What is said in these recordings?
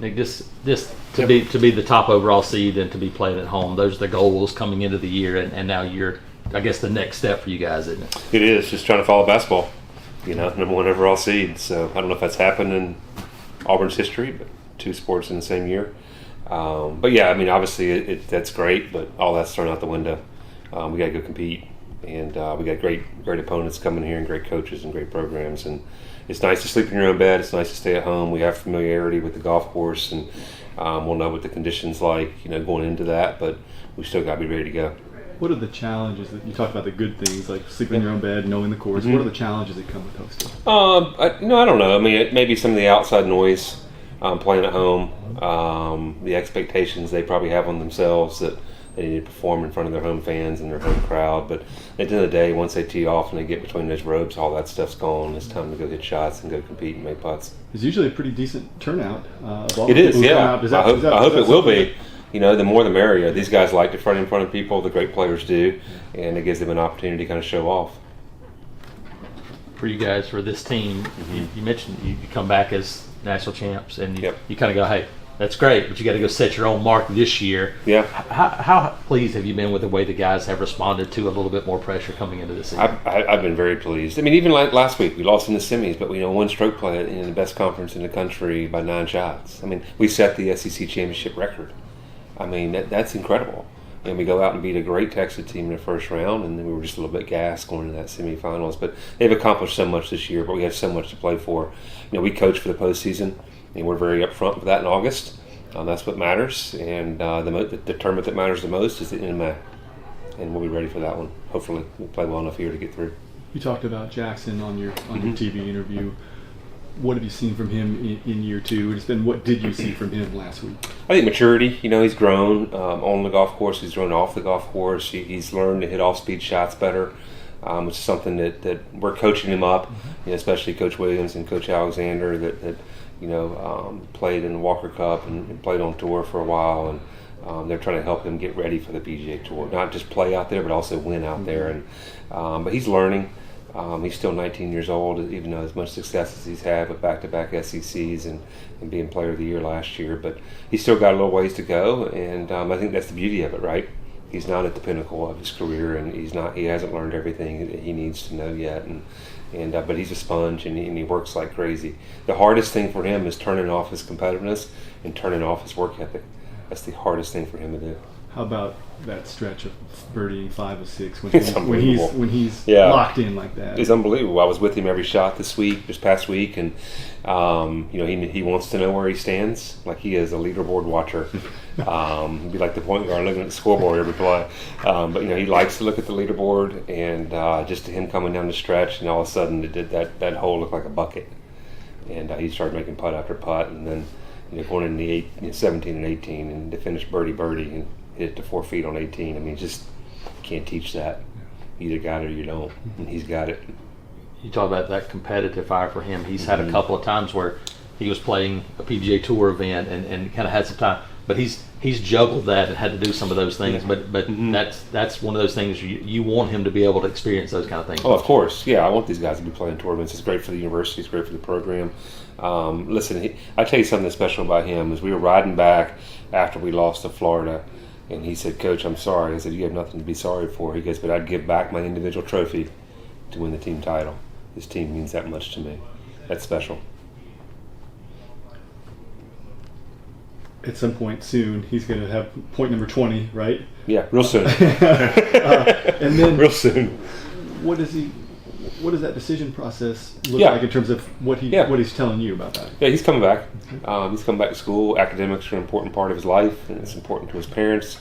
Nick, just to be the top overall seed and to be playing at home, those are the goals coming into the year, and now you're, I guess, the next step for you guys, isn't it? It is just trying to follow basketball. Number one overall seed. So I don't know if that's happened in Auburn's history, but 2 sports in the same year. But yeah, I mean, obviously that's great, but all that's thrown out the window. We got to go compete, and we got great opponents coming here, and great coaches and great programs. And it's nice to sleep in your own bed. It's nice to stay at home. We have familiarity with the golf course, and we'll know what the conditions like, going into that. But we still got to be ready to go. What are the challenges that you talked about? The good things like sleeping in your own bed, knowing the course. What are the challenges that come with hosting? I don't know. I mean, maybe some of the outside noise, playing at home, the expectations they probably have on themselves that they need to perform in front of their home fans and their home crowd. But at the end of the day, once they tee off and they get between those ropes, all that stuff's gone. It's time to go hit shots and go compete and make putts. There's usually a pretty decent turnout. Of all it is, yeah. I hope it will be. The more the merrier. These guys like to front in front of people. The great players do, and it gives them an opportunity to kind of show off. For you guys, for this team, you mentioned you come back as national champs, and you kind of go, hey, that's great, but you got to go set your own mark this year. Yeah. How pleased have you been with the way the guys have responded to a little bit more pressure coming into the season? I've been very pleased. I mean, even like last week, we lost in the semis, but we won stroke play in the best conference in the country by 9 shots. I mean, we set the SEC championship record. I mean, that's incredible. And we go out and beat a great Texas team in the first round, and then we were just a little bit gassed going into that semifinals. But they've accomplished so much this year, but we have so much to play for. We coach for the postseason, and we're very upfront with that in August. That's what matters, and the tournament that matters the most is the NMA, and we'll be ready for that one. Hopefully, we'll play well enough here to get through. You talked about Jackson on your TV interview. What have you seen from him in year 2? What did you see from him last week? I think maturity. He's grown on the golf course. He's grown off the golf course. He's learned to hit off-speed shots better, which is something that we're coaching him up, especially Coach Williams and Coach Alexander that played in the Walker Cup and played on tour for a while, and they're trying to help him get ready for the PGA Tour. Not just play out there, but also win out there. And but he's learning. He's still 19 years old, even though as much success as he's had with back-to-back SECs and being Player of the Year last year. But he's still got a little ways to go, and I think that's the beauty of it, right? He's not at the pinnacle of his career, and he hasn't learned everything that he needs to know yet. But he's a sponge, and he works like crazy. The hardest thing for him is turning off his competitiveness and turning off his work ethic. That's the hardest thing for him to do. How about that stretch of birdieing 5 of 6 when he's locked in like that? It's unbelievable. I was with him every shot this past week, and he wants to know where he stands. Like he is a leaderboard watcher. He'd be like the point guard looking at the scoreboard every play. But he likes to look at the leaderboard, and just to him coming down the stretch, and all of a sudden it did that hole looked like a bucket, and he started making putt after putt, and then going in the 17 and 18, and to finish birdie and hit it to 4 feet on 18. I mean, just can't teach that. You either got it or you don't, and he's got it. You talk about that competitive fire for him. He's had a couple of times where he was playing a PGA Tour event and kind of had some time, but he's juggled that and had to do some of those things. But that's one of those things you want him to be able to experience those kind of things. Oh, of course, yeah. I want these guys to be playing tournaments. It's great for the university. It's great for the program. Listen, I tell you something that's special about him is we were riding back after we lost to Florida. And he said, "Coach, I'm sorry." I said, "You have nothing to be sorry for." He goes, "But I'd give back my individual trophy to win the team title. This team means that much to me." That's special. At some point soon, he's going to have point number 20, right? Yeah, real soon. And then, real soon. What does that decision process look like in terms of what he's telling you about that? Yeah, he's coming back. He's coming back to school. Academics are an important part of his life, and it's important to his parents.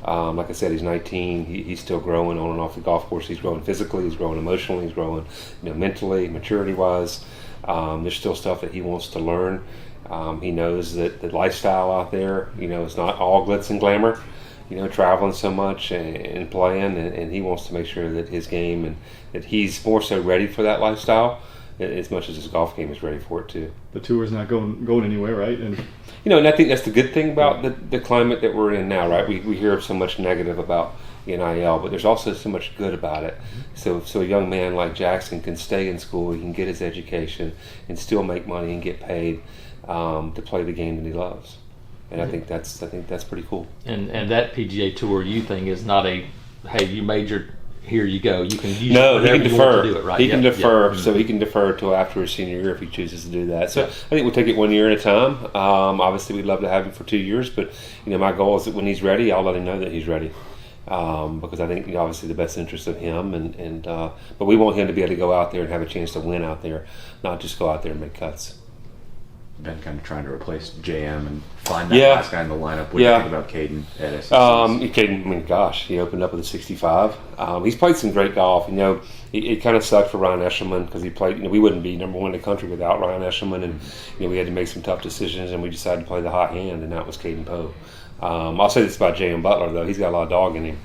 Like I said, he's 19. He's still growing on and off the golf course. He's growing physically. He's growing emotionally. He's growing, mentally, maturity-wise. There's still stuff that he wants to learn. He knows that the lifestyle out there, is not all glitz and glamour. Traveling so much and playing, and he wants to make sure that his game and that he's more so ready for that lifestyle as much as his golf game is ready for it too. The tour's not going anywhere, right? And and I think that's the good thing about the climate that we're in now, right? We hear so much negative about NIL, but there's also so much good about it. So a young man like Jackson can stay in school, he can get his education, and still make money and get paid. to play the game that he loves. And I think that's pretty cool. And that PGA Tour U thing is not a, hey, you made your, here you go. You can use no, he can defer. To do it, right? He can defer, so he can defer till after his senior year if he chooses to do that. So I think we'll take it 1 year at a time. Obviously, we'd love to have him for 2 years, but my goal is that when he's ready, I'll let him know that he's ready. Because I think obviously the best interest of him, but we want him to be able to go out there and have a chance to win out there, not just go out there and make cuts. Been kind of trying to replace JM and find that last guy in the lineup. What do you think about Caden at SEC? Caden, I mean, gosh, he opened up with a 65. He's played some great golf. It kind of sucked for Ryan Eshelman because he played. We wouldn't be number one in the country without Ryan Eshelman, and we had to make some tough decisions, and we decided to play the hot hand, and that was Caden Poe. I'll say this about J.M. Butler though; he's got a lot of dog in him.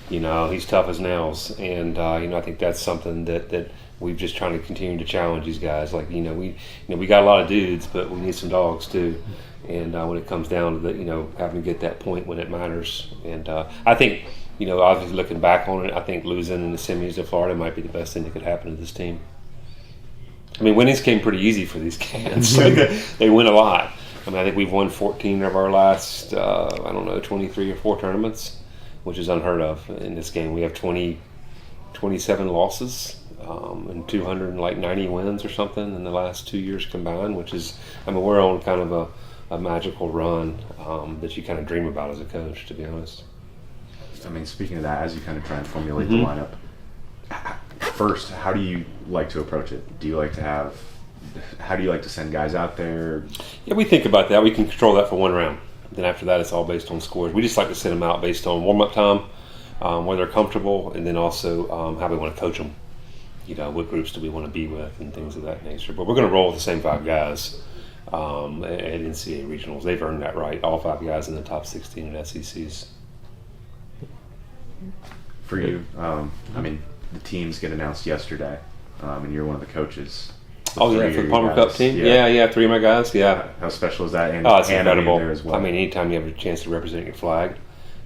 He's tough as nails, and I think that's something that we've just trying to continue to challenge these guys. Like we got a lot of dudes, but we need some dogs too. And when it comes down to having to get that point when it matters, and I think obviously looking back on it, I think losing in the semis to Florida might be the best thing that could happen to this team. I mean, winnings came pretty easy for these cats. They win a lot. I mean, I think we've won 14 of our last 23 or 4 tournaments, which is unheard of in this game. We have 27 losses. And 290 wins or something in the last 2 years combined, which is, we're on kind of a magical run that you kind of dream about as a coach, to be honest. Speaking of that, as you kind of try and formulate the lineup, first, how do you like to approach it? How do you like to send guys out there? Yeah, we think about that. We can control that for one round. Then after that, it's all based on scores. We just like to send them out based on warm-up time, where they're comfortable, and then also how we want to coach them. What groups do we want to be with and things of that nature. But we're going to roll with the same 5 guys at NCAA regionals. They've earned that right, all 5 guys in the top 16 at SECs. For you, the teams get announced yesterday, and you're one of the coaches. For the Palmer Cup team? Yeah, 3 of my guys, yeah. How special is that? And it's incredible. There as well. Anytime you have a chance to represent your flag,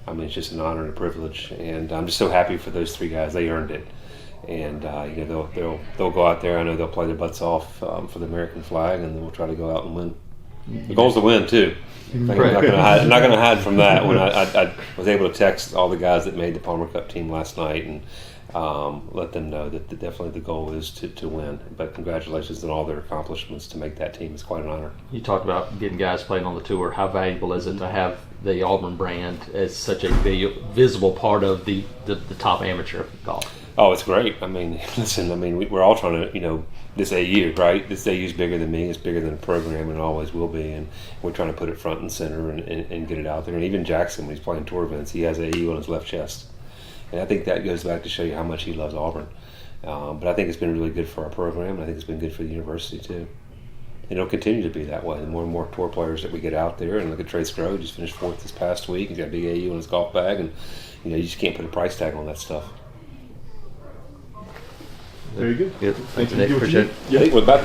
it's just an honor and a privilege. And I'm just so happy for those 3 guys. They earned it. And they'll go out there. I know they'll play their butts off for the American flag, and then we'll try to go out and win. The goal's to win too. I'm not going to hide from that. When I was able to text all the guys that made the Palmer Cup team last night and let them know that definitely the goal is to win. But congratulations on all their accomplishments to make that team. It's quite an honor. You talked about getting guys playing on the tour. How valuable is it to have the Auburn brand as such a visible part of the top amateur golf? Oh, it's great. Listen, we're all trying to, this AU, right? This AU is bigger than me. It's bigger than the program, and it always will be. And we're trying to put it front and center and get it out there. And even Jackson, when he's playing tour events, he has AU on his left chest. And I think that goes back to show you how much he loves Auburn. But I think it's been really good for our program, and I think it's been good for the university too. And it'll continue to be that way. The more and more tour players that we get out there, and look at Trace Grove, just finished 4th this past week. He's got a big AU in his golf bag, and you just can't put a price tag on that stuff. Very good. Good. Thank you. Nick. Appreciate it. Yeah. We're about